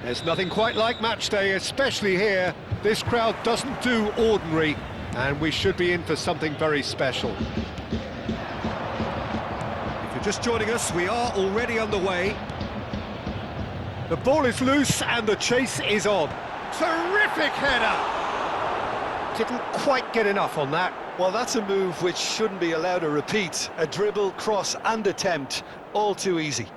There's nothing quite like match day, especially here. This crowd doesn't do ordinary, and we should be in for something very special. If you're just joining us, we are already underway. The ball is loose and the chase is on. Terrific header! Didn't quite get enough on that. Well, that's a move which shouldn't be allowed to repeat. A dribble, cross and attempt, all too easy.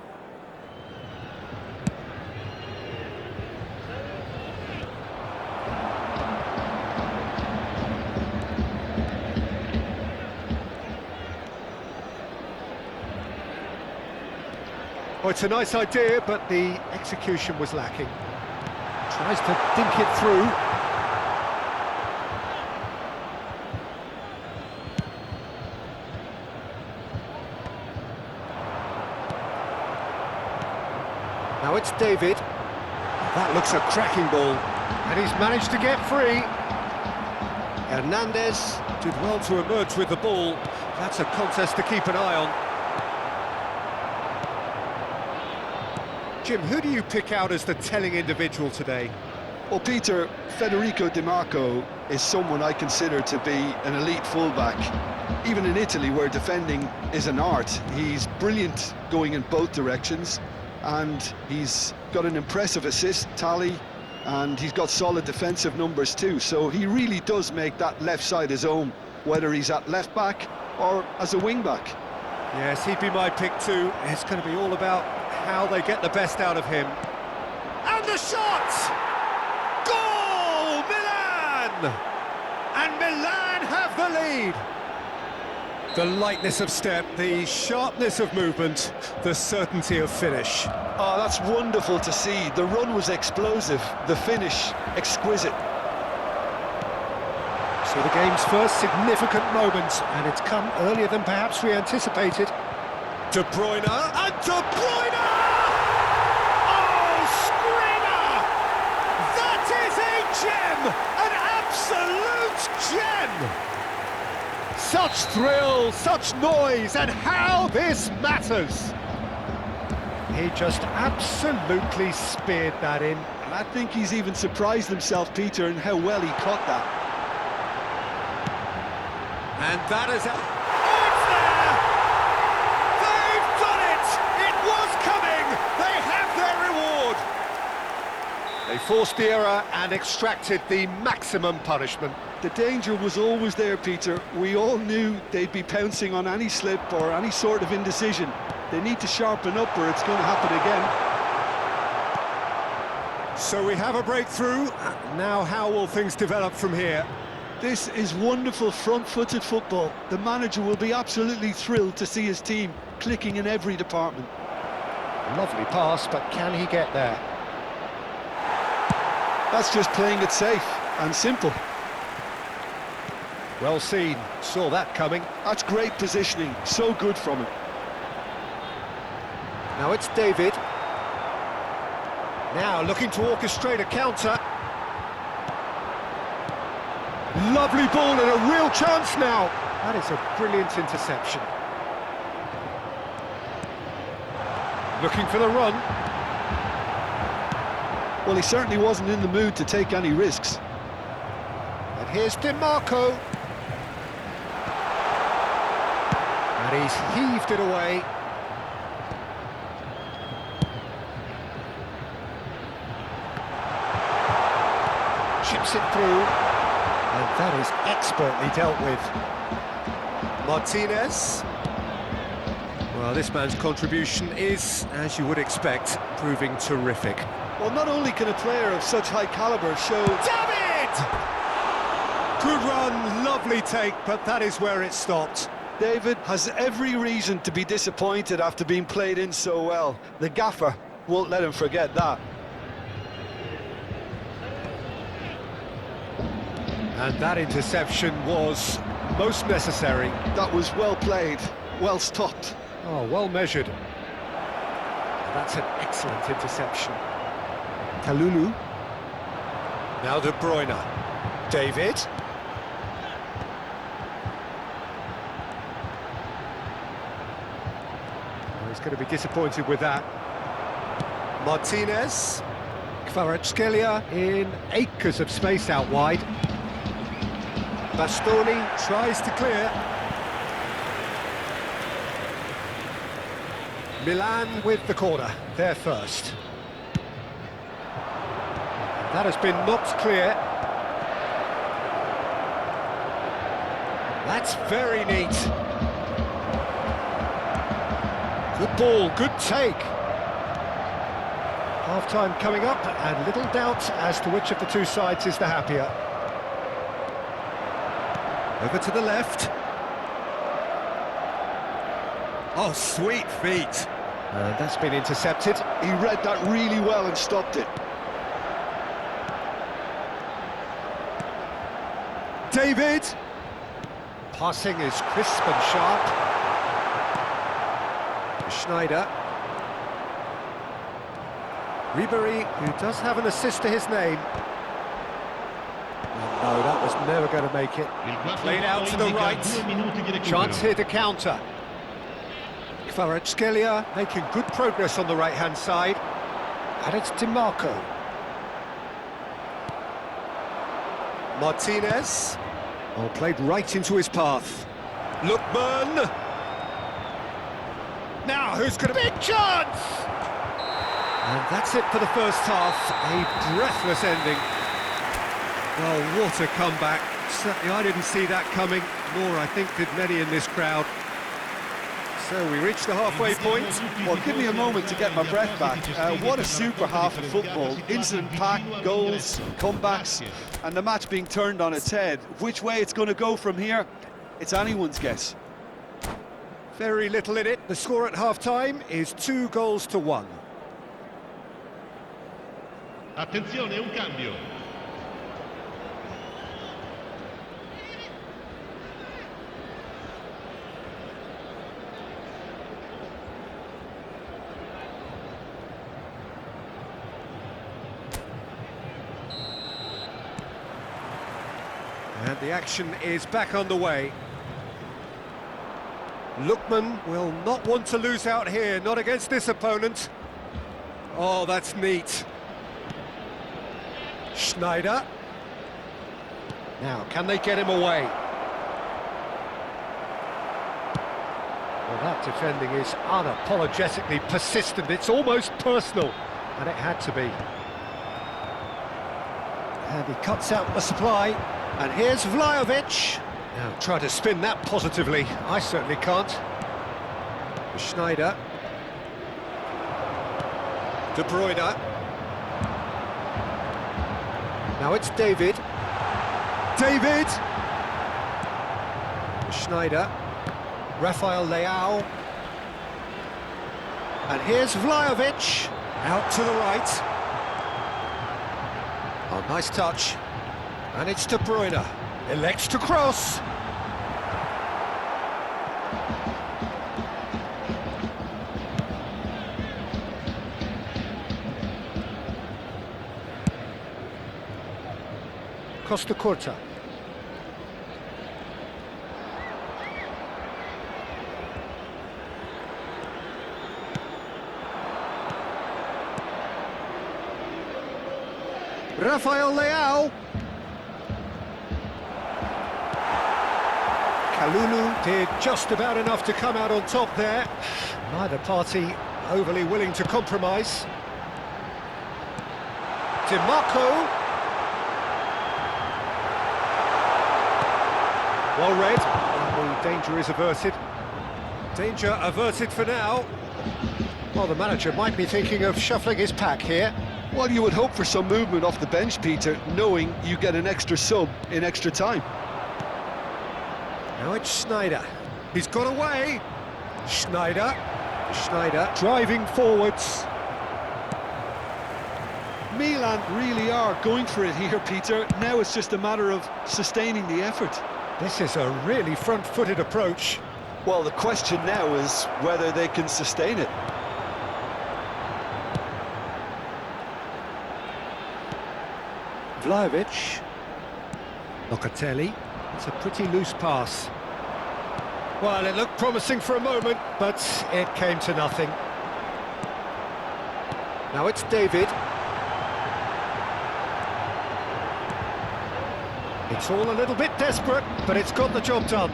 Oh, it's a nice idea, but the execution was lacking. Tries to dink it through. Now it's David. That looks a cracking ball. And he's managed to get free. Hernandez did well to emerge with the ball. That's a contest to keep an eye on. Jim, who do you pick out as the telling individual today? Well, Peter, Federico Di Marco is someone I consider to be an elite fullback. Even in Italy, where defending is an art, he's brilliant going in both directions, and he's got an impressive assist tally, and he's got solid defensive numbers too, so he really does make that left side his own, whether he's at left back or as a wing back. Yes, he'd be my pick too. It's going to be all about how they get the best out of him. And the shot! Goal! Milan! And Milan have the lead. The lightness of step, the sharpness of movement, the certainty of finish. Oh, that's wonderful to see. The run was explosive, the finish exquisite. So the game's first significant moment, and it's come earlier than perhaps we anticipated. De Bruyne, and De Bruyne! Oh, screamer! That is a gem! An absolute gem! Such thrill, such noise, and how this matters! He just absolutely speared that in. And I think he's even surprised himself, Peter, in how well he caught that. And that is it. Oh, it's there! They've done it! It was coming! They have their reward! They forced the error and extracted the maximum punishment. The danger was always there, Peter. We all knew they'd be pouncing on any slip or any sort of indecision. They need to sharpen up or it's going to happen again. So we have a breakthrough. Now how will things develop from here? This is wonderful front-footed football. The manager will be absolutely thrilled to see his team clicking in every department. Lovely pass, but can he get there? That's just playing it safe and simple. Well seen, saw that coming. That's great positioning, so good from him. Now it's David. Now looking to orchestrate a counter. Lovely ball and a real chance now. That is a brilliant interception. Looking for the run. Well, he certainly wasn't in the mood to take any risks. And here's Di Marco. And he's heaved it away. Chips it through. And that is expertly dealt with. Martinez. Well, this man's contribution is, as you would expect, proving terrific. Well, not only can a player of such high calibre show... David! Good run, lovely take, but that is where it stopped. David has every reason to be disappointed after being played in so well. The gaffer won't let him forget that. And that interception was most necessary. That was well played, well stopped. Oh, well measured. That's an excellent interception. Kalulu. Now De Bruyne. David. Well, he's going to be disappointed with that. Martinez. Kvaratskhelia in acres of space out wide. Bastoni tries to clear. Milan with the corner, there first. That has been knocked clear. That's very neat. Good ball, good take. Half-time coming up, and little doubt as to which of the two sides is the happier. Over to the left. Oh, sweet feet. And that's been intercepted. He read that really well and stopped it. David! Passing is crisp and sharp. Schneider. Ribéry, who does have an assist to his name. Oh, no, that was never going to make it. Played out to the right. Chance here to counter. Kvaratskhelia making good progress on the right-hand side. And it's DiMarco. Martinez. Oh, played right into his path. Lookman. Now, who's going to... Big chance! And that's it for the first half. A breathless ending. Well, what a comeback. Certainly I didn't see that coming, nor I think did many in this crowd. So we reached the halfway point. Well, give me a moment to get my breath back. What a super half of football. Incident-packed, goals, comebacks, and the match being turned on its head. Which way it's going to go from here, it's anyone's guess. Very little in it. The score at half-time is 2-1. Attenzione, un cambio. And the action is back on the way. Lookman will not want to lose out here, not against this opponent. Oh, that's neat. Schneider. Now, can they get him away? Well, that defending is unapologetically persistent. It's almost personal, and it had to be. And he cuts out the supply. And here's Vlahovic. Now, try to spin that positively. I certainly can't. Schneider. De Bruyne. Now it's David. David! Schneider. Rafael Leao. And here's Vlahovic. Out to the right. Oh, nice touch. And it's De Bruyne. Elects to cross. Costa Curta. Rafael Leao. Kalulu did just about enough to come out on top there. Neither party overly willing to compromise. DiMarco. Well read. And the danger is averted. Danger averted for now. Well, the manager might be thinking of shuffling his pack here. Well, you would hope for some movement off the bench, Peter, knowing you get an extra sub in extra time. Now it's Schneider. He's got away. Schneider. Schneider driving forwards. Milan really are going for it here, Peter. Now it's just a matter of sustaining the effort. This is a really front-footed approach. Well, the question now is whether they can sustain it. Vlahovic. Locatelli. It's a pretty loose pass. Well, it looked promising for a moment, but it came to nothing. Now it's David. It's all a little bit desperate, but it's got the job done.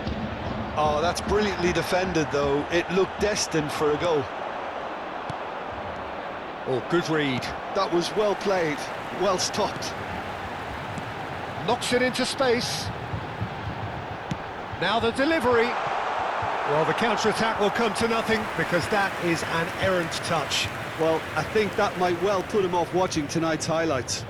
Oh, that's brilliantly defended, though. It looked destined for a goal. Oh, good read. That was well played, well stopped. Knocks it into space. Now the delivery. Well, the counter-attack will come to nothing because that is an errant touch. Well, I think that might well put him off watching tonight's highlights.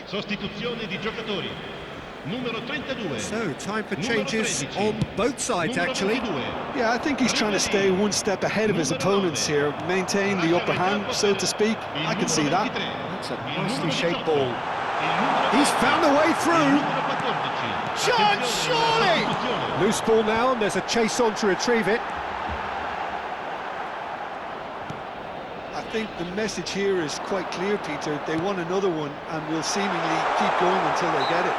Sostituzione di giocatori. Numero 32. So, time for Numero changes 13. on both sides, Numero actually. 22. Yeah, I think he's trying to stay one step ahead of his opponents here, maintain the upper hand, so to speak. I can see that. That's a nicely shaped ball. He's found a way through. Chance, surely! Loose ball now, and there's a chase on to retrieve it. I think the message here is quite clear, Peter. They want another one and will seemingly keep going until they get it.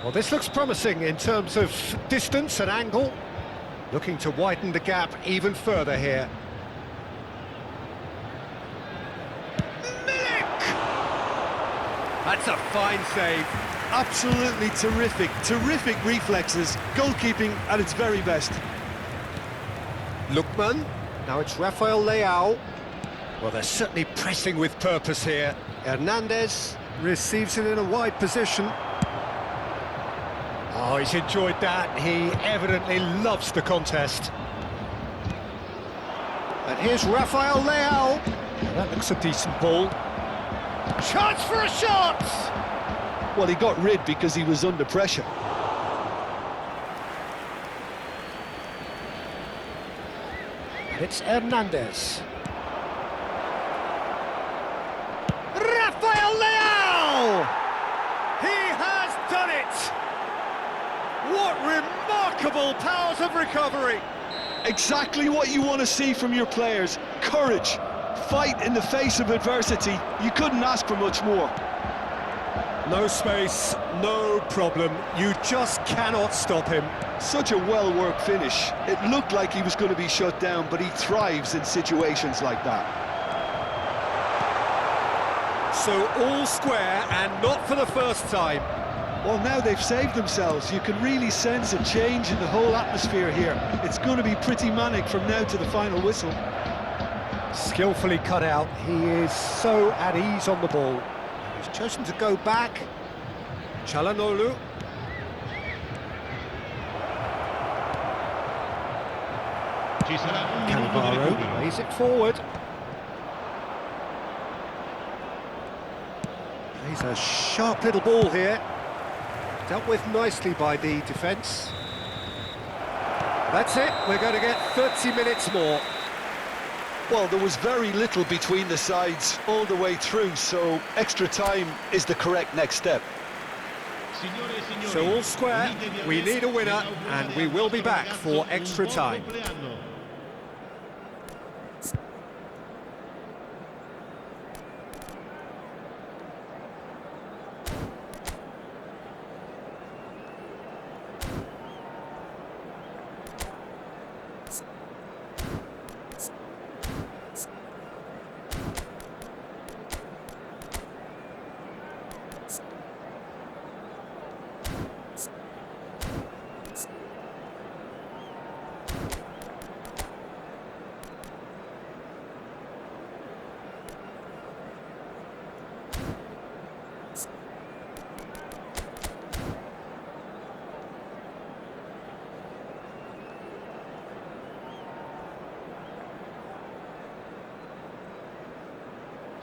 Well, this looks promising in terms of distance and angle. Looking to widen the gap even further here. Milik! That's a fine save. Absolutely terrific reflexes, goalkeeping at its very best. Lookman, now it's Rafael Leao. Well, they're certainly pressing with purpose here. Hernandez receives it in a wide position. Oh, he's enjoyed that. He evidently loves the contest. And here's Rafael Leao. That looks a decent ball. Chance for a shot! Well, he got rid because he was under pressure. And it's Hernandez. Rafael Leao! He has done it! What remarkable powers of recovery! Exactly what you want to see from your players. Courage, fight in the face of adversity. You couldn't ask for much more. No space, no problem. You just cannot stop him. Such a well-worked finish. It looked like he was going to be shut down, but he thrives in situations like that. So all square, and not for the first time. Well, now they've saved themselves. You can really sense a change in the whole atmosphere here. It's going to be pretty manic from now to the final whistle. Skillfully cut out. He is so at ease on the ball. He's chosen to go back. Çalhanoğlu. Ci sarà un minuto di Cannavaro recupero. plays it forward. Plays a sharp little ball here. Dealt with nicely by the defence. That's it, we're going to get 30 minutes more. Well, there was very little between the sides all the way through, so extra time is the correct next step. Signore e signori, So all square, we need a winner, and we will be back for extra time. compleanno.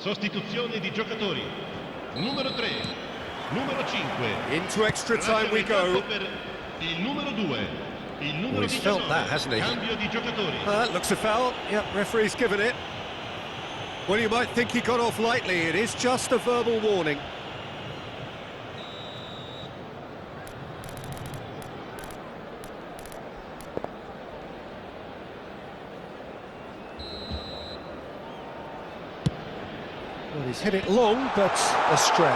Sostituzione di giocatori. Numero 3, numero 5. Into extra time we go. Per il numero 2, il numero Well, he's felt 19. that, hasn't he? Cambio di giocatori. That looks a foul. Yep, referee's given it. Well, you might think he got off lightly. It is just a verbal warning. Well, he's hit it long, but astray.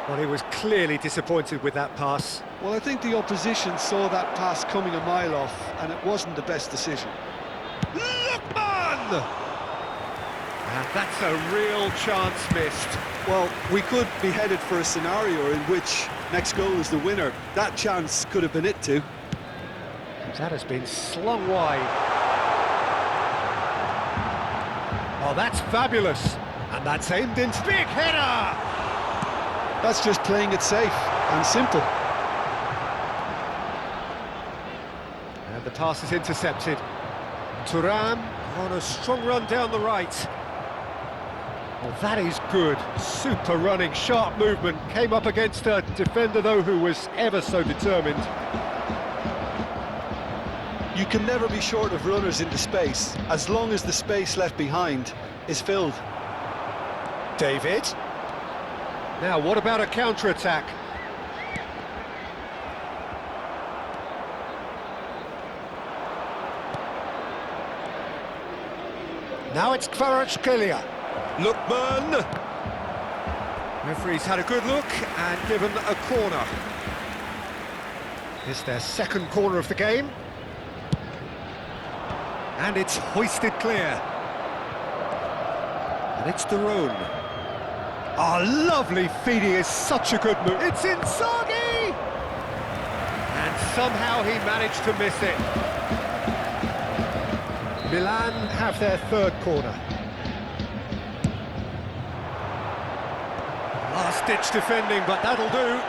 Well, he was clearly disappointed with that pass. Well, I think the opposition saw that pass coming a mile off, and it wasn't the best decision. Lookman! And that's a real chance missed. Well, we could be headed for a scenario in which next goal is the winner. That chance could have been it too. That has been slung wide. Oh, that's fabulous. And that's aimed into big header! That's just playing it safe and simple. And the pass is intercepted. Thuram on a strong run down the right. Well, that is good. Super running, sharp movement. Came up against a defender, though, who was ever so determined. You can never be short of runners into space, as long as the space left behind is filled. David. Now, what about a counter-attack? Now it's Kvaratskhelia. Lookman. Referee's had a good look and given a corner. It's their second corner of the game. And it's hoisted clear. And it's Daron. Oh, lovely feed, he is such a good move. It's Inzaghi! And somehow he managed to miss it. Milan have their third corner. Last-ditch defending, but that'll do.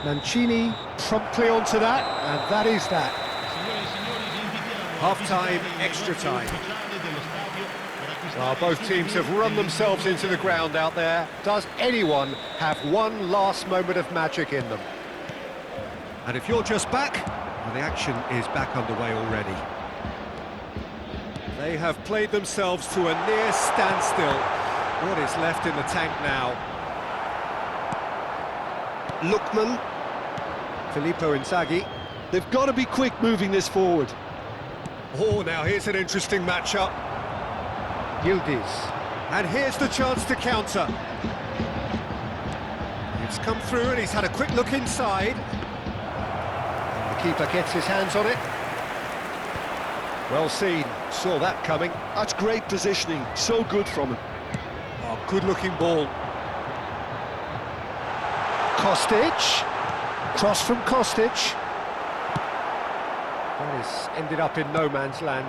Mancini promptly onto that, and that is that. Half-time, extra time. Well, both teams have run themselves into the ground out there. Does anyone have one last moment of magic in them? And if you're just back, well, the action is back underway already. They have played themselves to a near standstill. What is left in the tank now? Lookman. Filippo Inzaghi. They've got to be quick moving this forward. Oh, now here's an interesting matchup. Yildiz. And here's the chance to counter. It's come through and he's had a quick look inside. The keeper gets his hands on it. Well seen, saw that coming. That's great positioning, so good from him. Oh, good-looking ball. Kostic. Cross from Kostic. That is ended up in no man's land.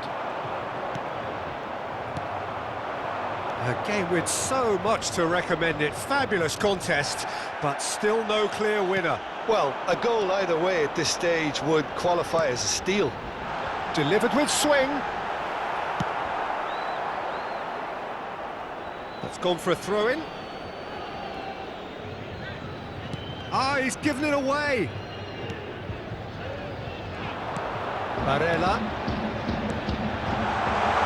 A game with so much to recommend it. Fabulous contest, but still no clear winner. Well, a goal either way at this stage would qualify as a steal. Delivered with swing. That's gone for a throw-in. Ah, he's given it away. Barella.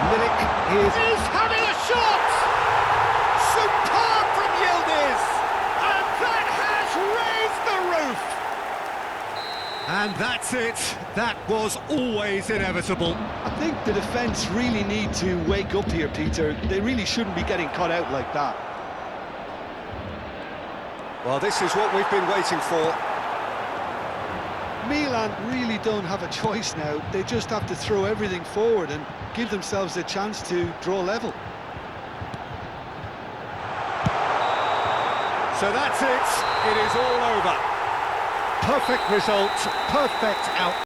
Milik is having a shot! Superb from Yildiz! And that has raised the roof! And that's it. That was always inevitable. I think the defence really need to wake up here, Peter. They really shouldn't be getting caught out like that. Well, this is what we've been waiting for. Milan really don't have a choice now. They just have to throw everything forward and give themselves a chance to draw level. So that's it. It is all over. Perfect result, perfect out.